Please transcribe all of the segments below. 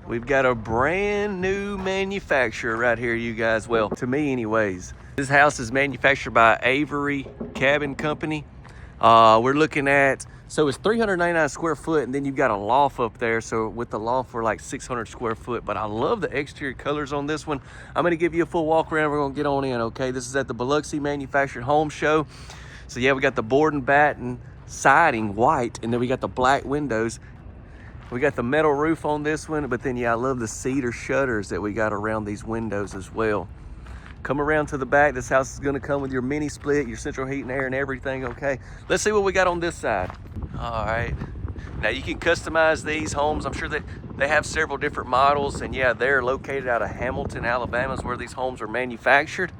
We've got a brand new manufacturer right here, you guys. Well, to me anyways. This house is manufactured by Avery Cabin Company. We're looking at, so it's 399 square foot, and then you've got a loft up there. So with the loft, we're like 600 square foot, but I love the exterior colors on this one. I'm gonna give you a full walk around. We're gonna get on in, okay? This is at the Biloxi Manufactured Home Show. So yeah, we got the board and batten siding white, and then we got the black windows. We got the metal roof on this one, but then yeah, I love the cedar shutters that we got around these windows as well. Come around to the back. This house is gonna come with your mini split, your central heat and air and everything, okay? Let's see what we got on this side. All right. Now you can customize these homes. I'm sure that they have several different models, and yeah, they're located out of Hamilton, Alabama is where these homes are manufactured.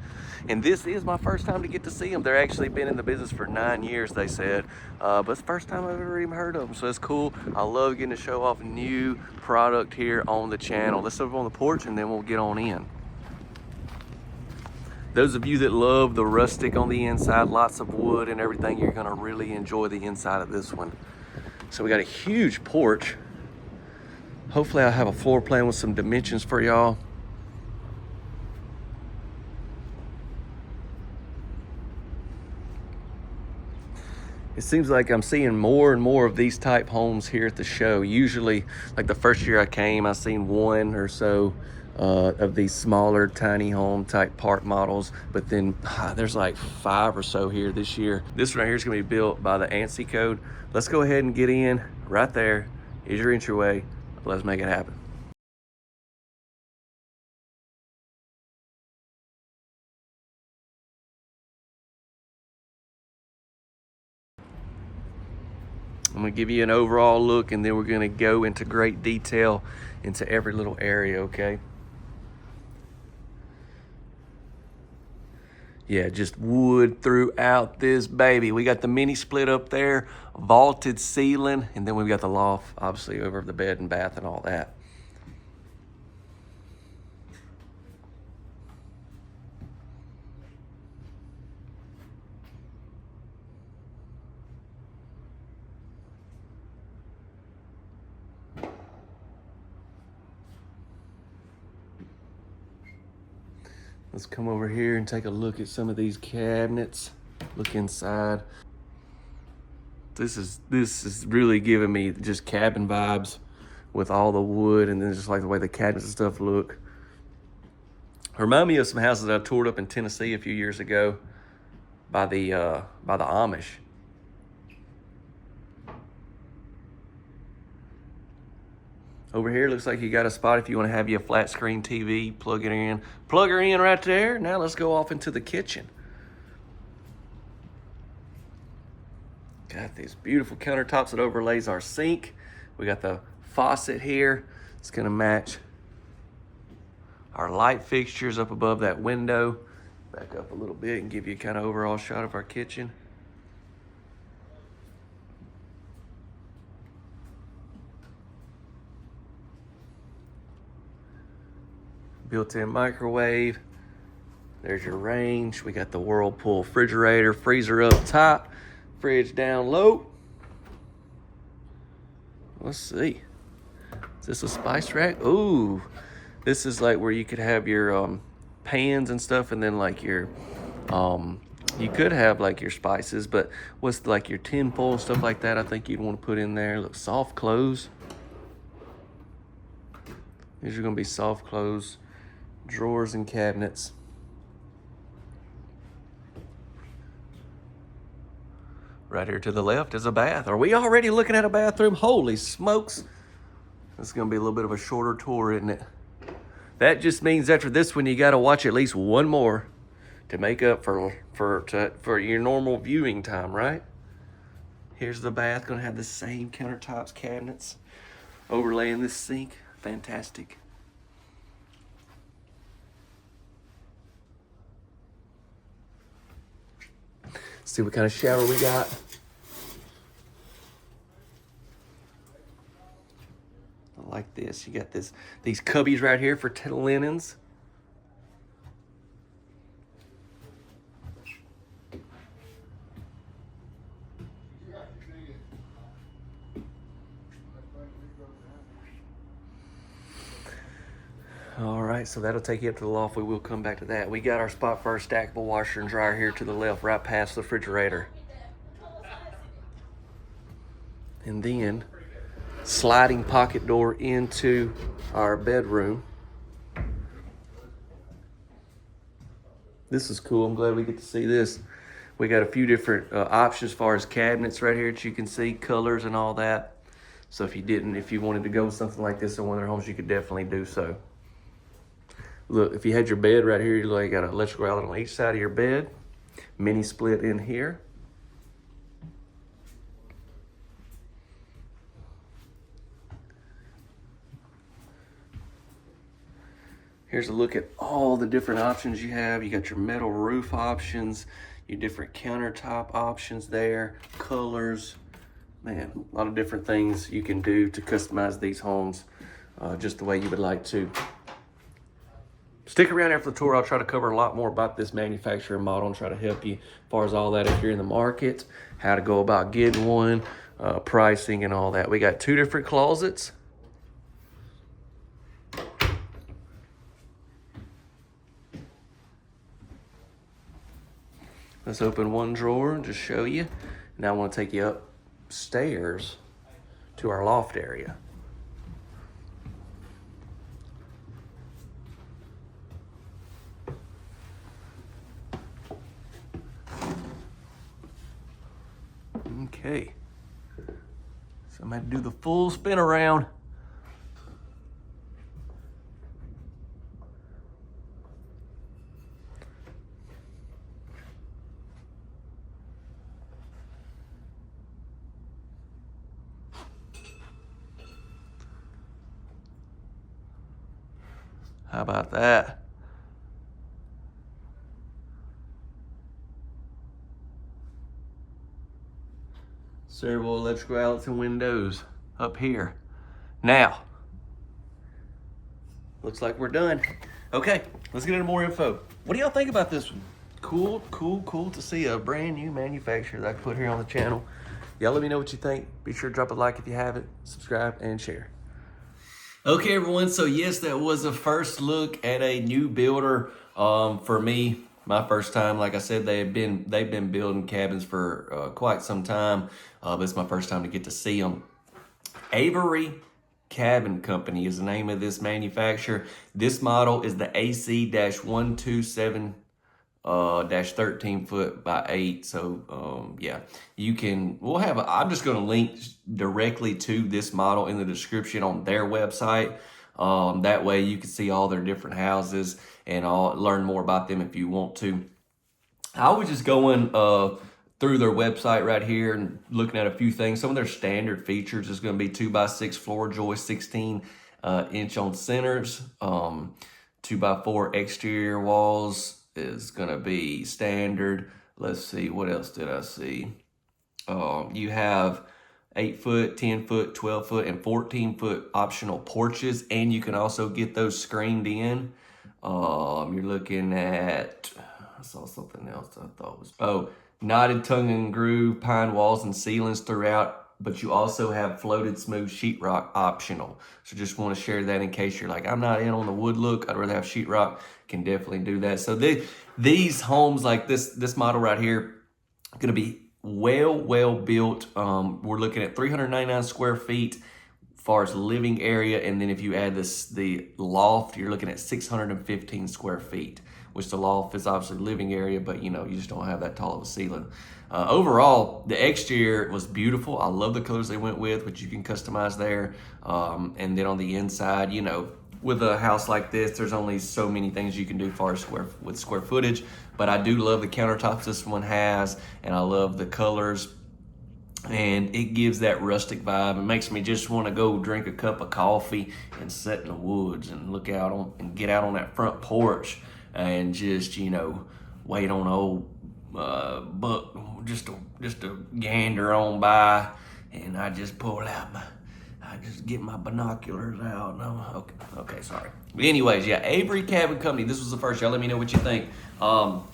And this is my first time to get to see them. They're actually been in the business for 9 years, they said. But it's the first time I've ever even heard of them, so it's cool. I love getting to show off new product here on the channel. Let's sit up on the porch and then we'll get on in. Those of you that love the rustic on the inside, lots of wood and everything, you're gonna really enjoy the inside of this one. So we got a huge porch. Hopefully I'll have a floor plan with some dimensions for y'all. It seems like I'm seeing more and more of these type homes here at the show. Usually, like the first year I came, I seen one or so of these smaller tiny home type park models, but then there's like 5 or so here this year. This one right here is gonna be built by the ANSI code. Let's go ahead and get in right there. Here's your entryway. Let's make it happen. I'm gonna give you an overall look, and then we're gonna go into great detail into every little area, okay? Yeah, just wood throughout this baby. We got the mini split up there, vaulted ceiling, and then we've got the loft, obviously, over the bed and bath and all that. Let's come over here and take a look at some of these cabinets. Look inside. This is really giving me just cabin vibes with all the wood, and then just like the way the cabinets and stuff look. Remind me of some houses that I toured up in Tennessee a few years ago by the Amish. Over here, looks like you got a spot if you want to have you a flat screen TV, plug it in. Plug her in right there. Now let's go off into the kitchen. Got these beautiful countertops that overlays our sink. We got the faucet here. It's gonna match our light fixtures up above that window. Back up a little bit and give you a kind of overall shot of our kitchen. Built-in microwave. There's your range. We got the Whirlpool refrigerator, freezer up top, fridge down low. Let's see. Is this a spice rack? Ooh, this is like where you could have your pans and stuff, and then like your you could have like your spices, but what's like your tin foil stuff like that, I think you'd want to put in there. Look, soft close. These are gonna be soft close drawers and cabinets. Right here to the left is a bath. Are we already looking at a bathroom? Holy smokes. This is gonna be a little bit of a shorter tour, isn't it? That just means after this one, you gotta watch at least one more to make up for your normal viewing time, right? Here's the bath, gonna have the same countertops, cabinets, overlaying this sink. Fantastic. See what kind of shower we got. I like this. You got these cubbies right here for linens. right, so that'll take you up to the loft. We will come back to that. We got our spot for our stackable washer and dryer here to the left, right past the refrigerator. And then sliding pocket door into our bedroom. This is cool. I'm glad we get to see this. We got a few different options as far as cabinets right here that you can see, colors and all that. So if you wanted to go with something like this in one of their homes, you could definitely do so. Look, if you had your bed right here, you got an electrical outlet on each side of your bed. Mini split in here. Here's a look at all the different options you have. You got your metal roof options, your different countertop options there, colors. Man, a lot of different things you can do to customize these homes just the way you would like to. Stick around after the tour. I'll try to cover a lot more about this manufacturer model and try to help you as far as all that if you're in the market, how to go about getting one, pricing and all that. We got 2 different closets. Let's open one drawer and just show you. Now I want to take you upstairs to our loft area. Okay. So I'm going to do the full spin around. How about that? Several electrical outlets and windows up here. Now, looks like we're done. Okay, let's get into more info. What do y'all think about this one? Cool to see a brand new manufacturer that I put here on the channel. Y'all let me know what you think. Be sure to drop a like if you haven't, subscribe and share. Okay, everyone, so yes, that was a first look at a new builder. For me, my first time. Like I said, they've been building cabins for quite some time, but it's my first time to get to see them. Avery Cabin Company is the name of this manufacturer. This model is the AC-127 13 foot by 8. So yeah, I'm just going to link directly to this model in the description on their website. That way you can see all their different houses and learn more about them if you want to. I was just going through their website right here and looking at a few things. Some of their standard features is going to be 2x6 floor joist, 16 inch on centers, 2x4 exterior walls is going to be standard. Let's see, what else did I see? You have 8 foot, 10 foot, 12 foot, and 14 foot optional porches, and you can also get those screened in. You're looking at, I saw something else I thought was, knotted tongue and groove pine walls and ceilings throughout, but you also have floated smooth sheetrock optional. So just want to share that in case you're like, I'm not in on the wood look, I'd rather have sheetrock. Can definitely do that. So these homes like this model right here, gonna be well built. We're looking at 399 square feet as far as living area, and then if you add the loft, you're looking at 615 square feet, which the loft is obviously living area, but you just don't have that tall of a ceiling. Overall, the exterior was beautiful. I love the colors they went with, which you can customize there. And then on the inside, with a house like this, there's only so many things you can do as far as square footage, but I do love the countertops this one has, and I love the colors, and it gives that rustic vibe. It makes me just want to go drink a cup of coffee and sit in the woods and look out and get out on that front porch and just, wait on old buck just to gander on by, and I just pull out I just get my binoculars out. No, okay, sorry. But anyways, yeah, Avery Cabin Company. This was the first. Y'all let me know what you think. Only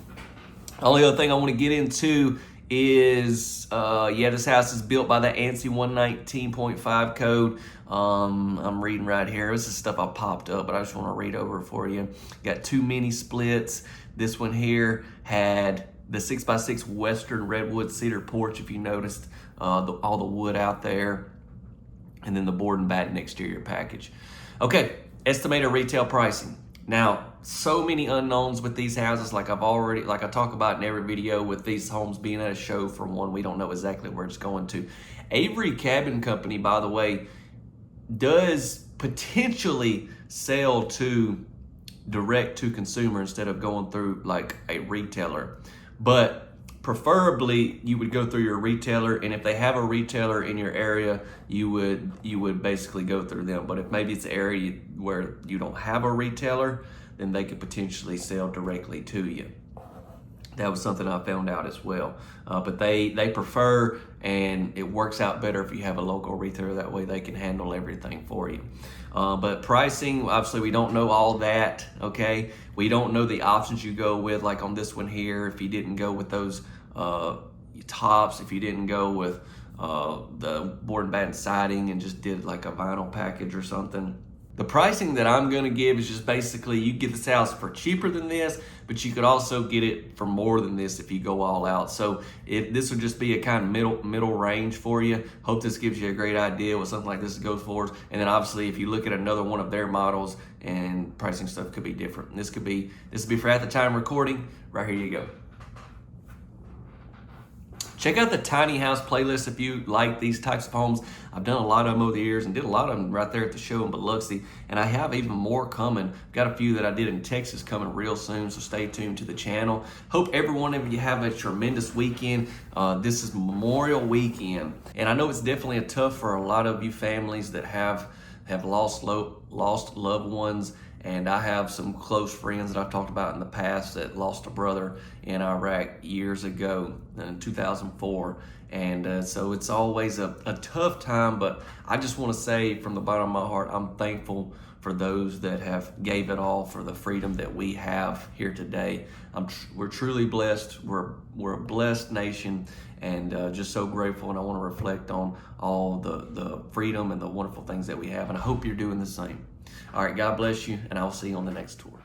other thing I want to get into is, yeah, this house is built by the ANSI 119.5 code. I'm reading right here. This is stuff I popped up, but I just want to read over for you. Got 2 mini splits. This one here had the 6x6 Western redwood cedar porch, if you noticed, all the wood out there, and then the board and batten exterior package. Okay, estimated retail pricing. Now, so many unknowns with these houses, like I talk about in every video, with these homes being at a show. For one, we don't know exactly where it's going to. Avery Cabin Company, by the way, does potentially sell to direct to consumer instead of going through like a retailer. But preferably you would go through your retailer, and if they have a retailer in your area, you would basically go through them. But if maybe it's an area where you don't have a retailer, then they could potentially sell directly to you. That was something I found out as well. But they prefer, and it works out better if you have a local retailer. That way they can handle everything for you. But pricing, obviously we don't know all that, okay? We don't know the options you go with, like on this one here, if you didn't go with those tops, if you didn't go with the board and batten siding and just did like a vinyl package or something. The pricing that I'm gonna give is just basically, you get this house for cheaper than this, but you could also get it for more than this if you go all out. So this would just be a kind of middle range for you. Hope this gives you a great idea what something like this goes for. And then obviously if you look at another one of their models, and pricing stuff could be different. And this would be for at the time recording. Right here you go. Check out the tiny house playlist if you like these types of homes. I've done a lot of them over the years and did a lot of them right there at the show in Biloxi. And I have even more coming. Got a few that I did in Texas coming real soon, so stay tuned to the channel. Hope every one of you have a tremendous weekend. This is Memorial Weekend. And I know it's definitely tough for a lot of you families that have lost loved ones. And I have some close friends that I've talked about in the past that lost a brother in Iraq years ago in 2004. And so it's always a tough time, but I just want to say from the bottom of my heart, I'm thankful for those that have gave it all for the freedom that we have here today. We're truly blessed. We're a blessed nation, and just so grateful. And I want to reflect on all the freedom and the wonderful things that we have. And I hope you're doing the same. All right, God bless you, and I'll see you on the next tour.